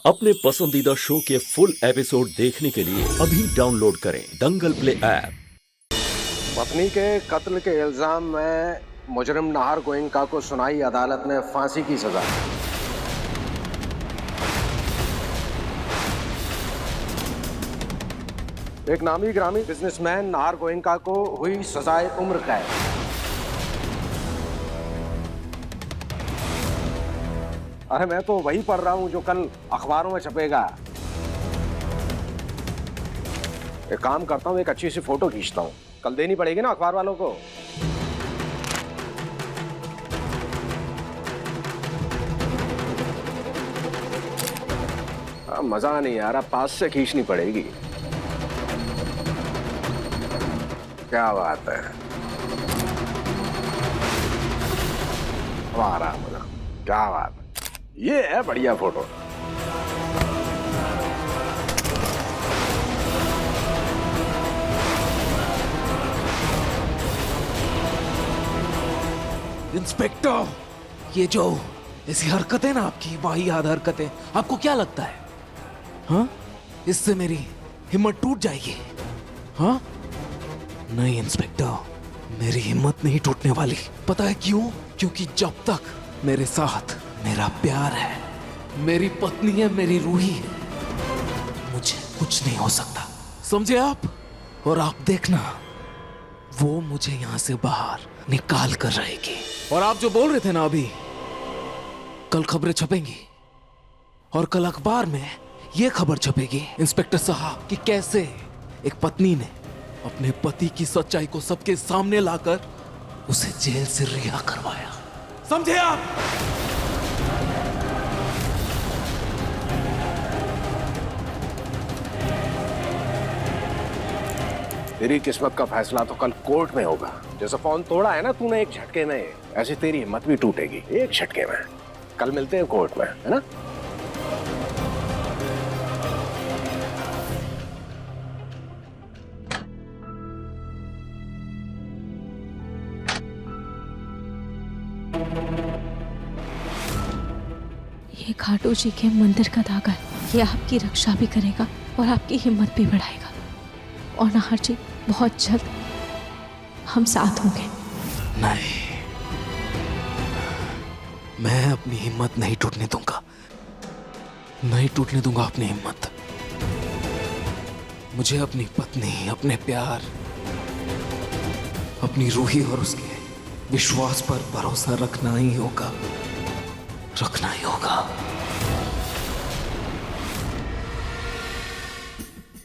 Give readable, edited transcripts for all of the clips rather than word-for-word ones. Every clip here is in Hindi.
अपने पसंदीदा शो के फुल एपिसोड देखने के लिए अभी डाउनलोड करें दंगल प्ले ऐप। पत्नी के कत्ल के इल्जाम में मुजरिम नाहर गोयनका को सुनाई अदालत ने फांसी की सजा। एक नामी ग्रामी बिजनेसमैन नाहर गोयनका को हुई सजाए उम्र कैद। अरे मैं तो वही पढ़ रहा हूं जो कल अखबारों में छपेगा। एक काम करता हूं, एक अच्छी सी फोटो खींचता हूं, कल देनी पड़ेगी ना अखबार वालों को। मजा नहीं आ रहा, पास से खींचनी पड़ेगी। क्या बात है, आ रहा मजा। क्या बात है, ये है बढ़िया फोटो। इंस्पेक्टर, ये जो ऐसी हरकतें ना आपकी वाहियात हरकतें, आपको क्या लगता है? हाँ, इससे मेरी हिम्मत टूट जाएगी? हाँ नहीं इंस्पेक्टर, मेरी हिम्मत नहीं टूटने वाली। पता है क्यों? क्योंकि जब तक मेरे साथ मेरा प्यार है, मेरी पत्नी है, मेरी रूही है, मुझे कुछ नहीं हो सकता, समझे आप? और आप देखना, वो मुझे यहां से बाहर निकाल कर रहेगी। और आप जो बोल रहे थे ना अभी, कल खबरें छपेंगी और कल अखबार में यह खबर छपेगी इंस्पेक्टर साहब कि कैसे एक पत्नी ने अपने पति की सच्चाई को सबके सामने लाकर उसे जेल से रिहा करवाया। समझे आप? तेरी किस्मत का फैसला तो कल कोर्ट में होगा। जैसा फोन तोड़ा है ना तूने एक झटके में, ऐसे तेरी हिम्मत भी टूटेगी एक झटके में। कल मिलते हैं कोर्ट में, है ना? ये खाटू जी के मंदिर का धागा है। ये आपकी रक्षा भी करेगा और आपकी हिम्मत भी बढ़ाएगा। और नाहर जी, बहुत जल्द हम साथ होंगे। नहीं, मैं अपनी हिम्मत नहीं टूटने दूंगा, नहीं टूटने दूंगा अपनी हिम्मत। मुझे अपनी पत्नी, अपने प्यार, अपनी रूही और उसके विश्वास पर भरोसा रखना ही होगा, रखना ही होगा।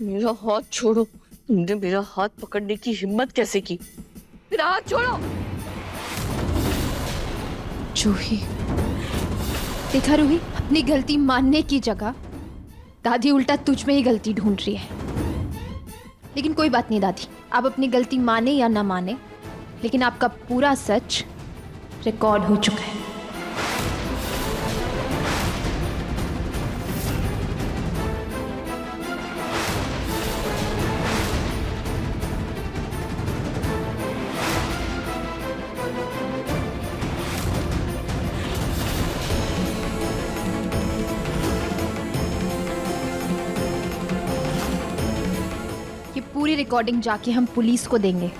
मेरा हाथ छोड़ो। तुमने मेरा हाथ पकड़ने की हिम्मत कैसे की? मेरा हाथ छोड़ो। रूही, देखा रूही, अपनी गलती मानने की जगह दादी उल्टा तुझ में ही गलती ढूंढ रही है। लेकिन कोई बात नहीं दादी, आप अपनी गलती माने या ना माने, लेकिन आपका पूरा सच रिकॉर्ड हो चुका है। ये पूरी रिकॉर्डिंग जाके हम पुलिस को देंगे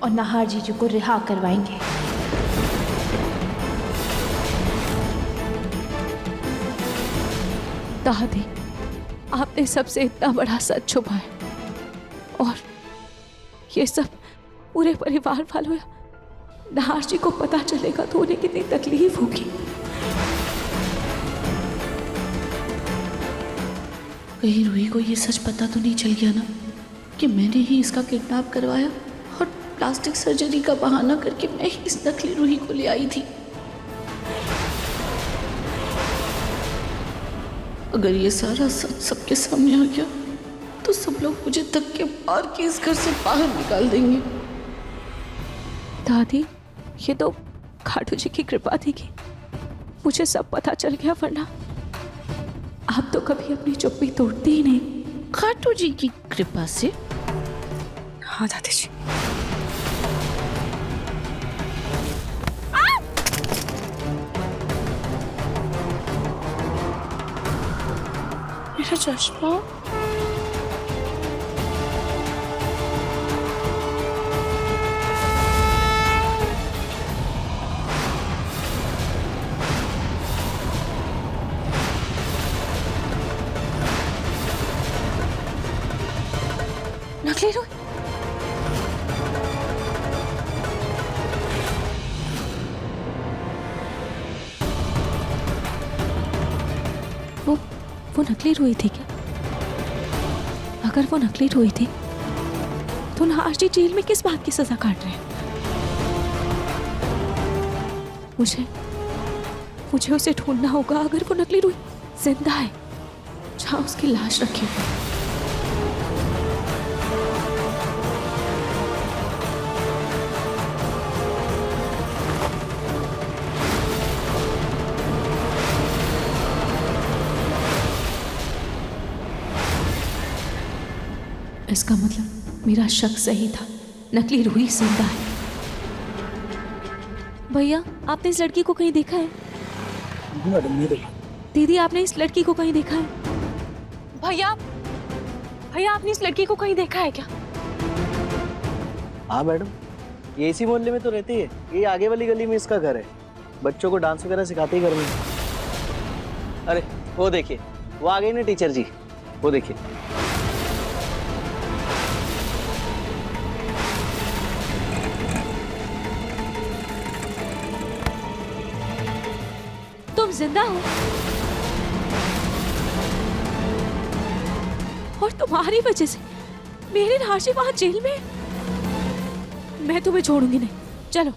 और नाहर जीजू को रिहा करवाएंगे। दादी, आपने सबसे इतना बड़ा सच छुपाया और ये सब पूरे परिवार वालों या नाहर जी को पता चलेगा तो उन्हें कितनी तकलीफ होगी। कहीं रूही को ये सच पता तो नहीं चल गया ना कि मैंने ही इसका किडनैप करवाया और प्लास्टिक सर्जरी का बहाना करके मैं ही इस नकली रूही को ले आई थी। अगर ये सारा सच सबके सामने आ गया तो सब लोग मुझे धक्के मार के इस घर से बाहर निकाल देंगे। दादी, ये तो खाटू जी की कृपा थी कि मुझे सब पता चल गया, वरना आप तो कभी अपनी चुप्पी तोड़ती ही नहीं। खाटू जी की कृपा से? हाँ दादी जी। मेरा चश्मा। नकली रूही। वो नकली रूही थी क्या? अगर वो नकली रूही थी तो नहाश जी जेल में किस बात की सजा काट रहे हैं? मुझे उसे ढूंढना होगा। अगर वो नकली रूही जिंदा है जहां उसकी लाश रखी हुई। इसका मतलब मेरा शक सही था, नकली रूही जिंदा है। भैया, आपने इस लड़की को कहीं देखा है? मैडम नहीं देखा। दीदी, आपने इस लड़की को कहीं देखा है? भैया, आपने इस लड़की को कहीं देखा है क्या? हाँ मैडम, ये इसी मोहल्ले में तो रहती है। ये आगे वाली गली में इसका घर है। बच्चों को डांस वगैरह सिखाती है घर में। अरे वो देखिए, वो आ गई ना टीचर जी, वो देखिए। तुम जिंदा हो और तुम्हारी वजह से मेरे राशि वहां जेल में। मैं तुम्हें छोड़ूंगी नहीं। चलो,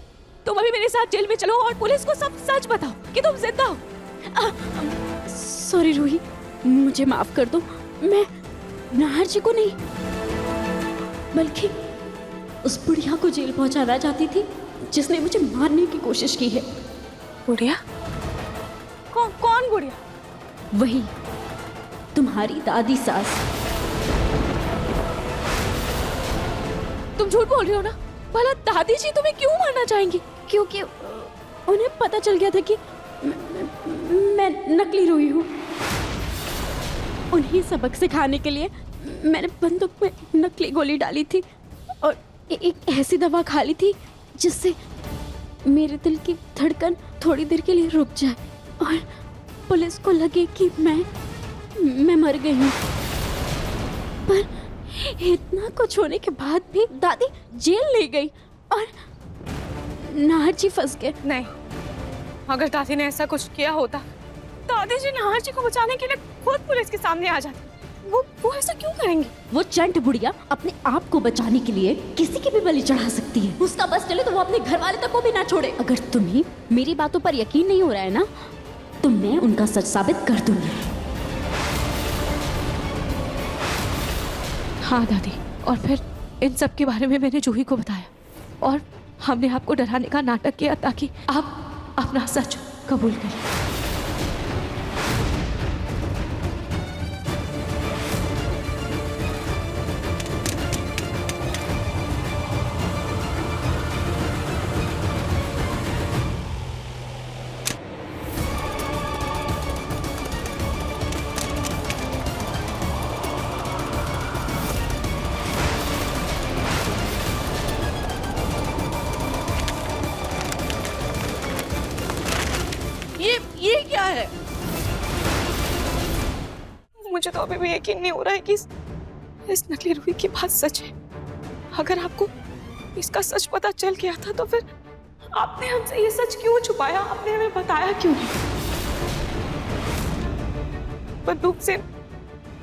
तुम अभी मेरे साथ जेल में चलो और पुलिस को सब सच बताओ कि तुम जिंदा हो। सॉरी रूही, मुझे माफ कर दो। मैं नाहर जी को नहीं बल्कि उस बुढ़िया को जेल पहुंचाना चाहती थी जिसने मुझे मारने की कोशिश की है। बुढ़िया? कौन बुढ़िया? वही तुम्हारी दादी सास। तुम झूठ बोल रही हो ना? भला दादी जी तुम्हें क्यों मारना चाहेंगी? क्योंकि उन्हें पता चल गया था कि मैं नकली रूही हूँ। उन्हें सबक सिखाने के लिए मैंने बंदूक में नकली गोली डाली थी और एक ऐसी दवा खा ली थी जिससे मेरे दिल की धड़कन थोड़ी देर के लिए रुक जाए और पुलिस को लगे कि मैं मर गई हूँ। पर इतना कुछ होने के बाद भी दादी जेल ले गई और नाहर जी फंस गए। नहीं, अगर दादी ने ऐसा कुछ किया होता, दादी जी नाहर जी को बचाने के लिए खुद पुलिस के सामने आ जाती। वो ऐसा क्यों करेंगे? वो चंट बुढ़िया अपने आप को बचाने के लिए किसी की भी बलि चढ़ा सकती है। उसका बस चले तो वो अपने घर वाले तक को भी ना छोड़े। अगर तुम्हें मेरी बातों पर यकीन नहीं हो रहा है ना, तो मैं उनका सच साबित कर दूंगी। हाँ दादी, और फिर इन सब के बारे में मैंने जूही को बताया और हमने आपको डराने का नाटक किया ताकि आप अपना सच कबूल करें। ये क्या है? मुझे तो अभी भी यकीन नहीं हो रहा है कि इस नकली रूही की बात सच है। अगर आपको इसका सच पता चल गया था तो फिर आपने हमसे ये सच क्यों छुपाया? आपने हमें बताया क्यों नहीं? बंदूक से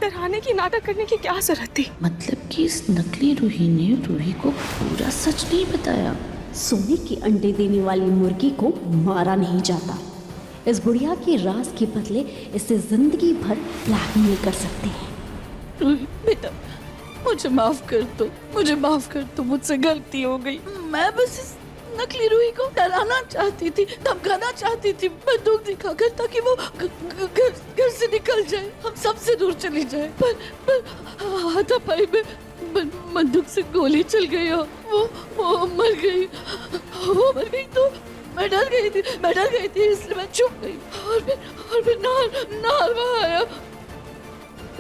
डराने की नाटक करने की क्या जरूरत थी? मतलब कि इस नकली रूही ने रूही को पूरा सच नहीं बताया। सोने के अंडे देने वाली मुर्गी को मारा नहीं जाता। इस बुढ़िया के राज के बदले इसे जिंदगी भर ब्लैकमेल कर सकते हैं। बेटा, मुझे माफ कर दो, मुझे माफ कर दो, मुझसे गलती हो गई। मैं बस इस नकली रूही को डराना चाहती थी, धमकाना चाहती थी, बंदूक दिखाकर, ताकि वो घर से निकल जाए, हम सबसे दूर चली जाए। पर हाथापाई में बंदूक से गोली चल गई और वो मर गई तो मैं डर गई थी, इसलिए मैं चुप गई। और फिर नार वहाँ आया।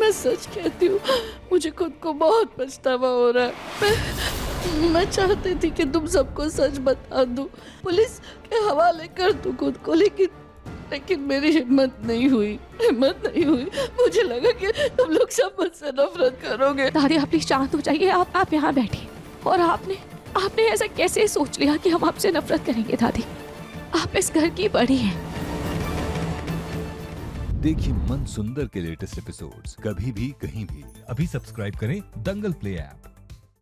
मैं सच कहती हूँ, मुझे खुद को बहुत पछतावा हो रहा है। मैं चाहती थी कि तुम सबको सच बता दूं, पुलिस के हवाले कर दूं खुद को, लेकिन मेरी हिम्मत नहीं हुई। मुझे लगा कि तुम लोग सब मुझसे नफरत करोगे। दादी आप प्लीज शांत हो जाइए। आप यहाँ बैठिए। और आपने ऐसा कैसे सोच लिया कि हम आपसे नफरत करेंगे? दादी आप इस घर की बड़ी हैं। देखिए मन सुंदर के लेटेस्ट एपिसोड्स कभी भी कहीं भी। अभी सब्सक्राइब करें दंगल प्ले ऐप।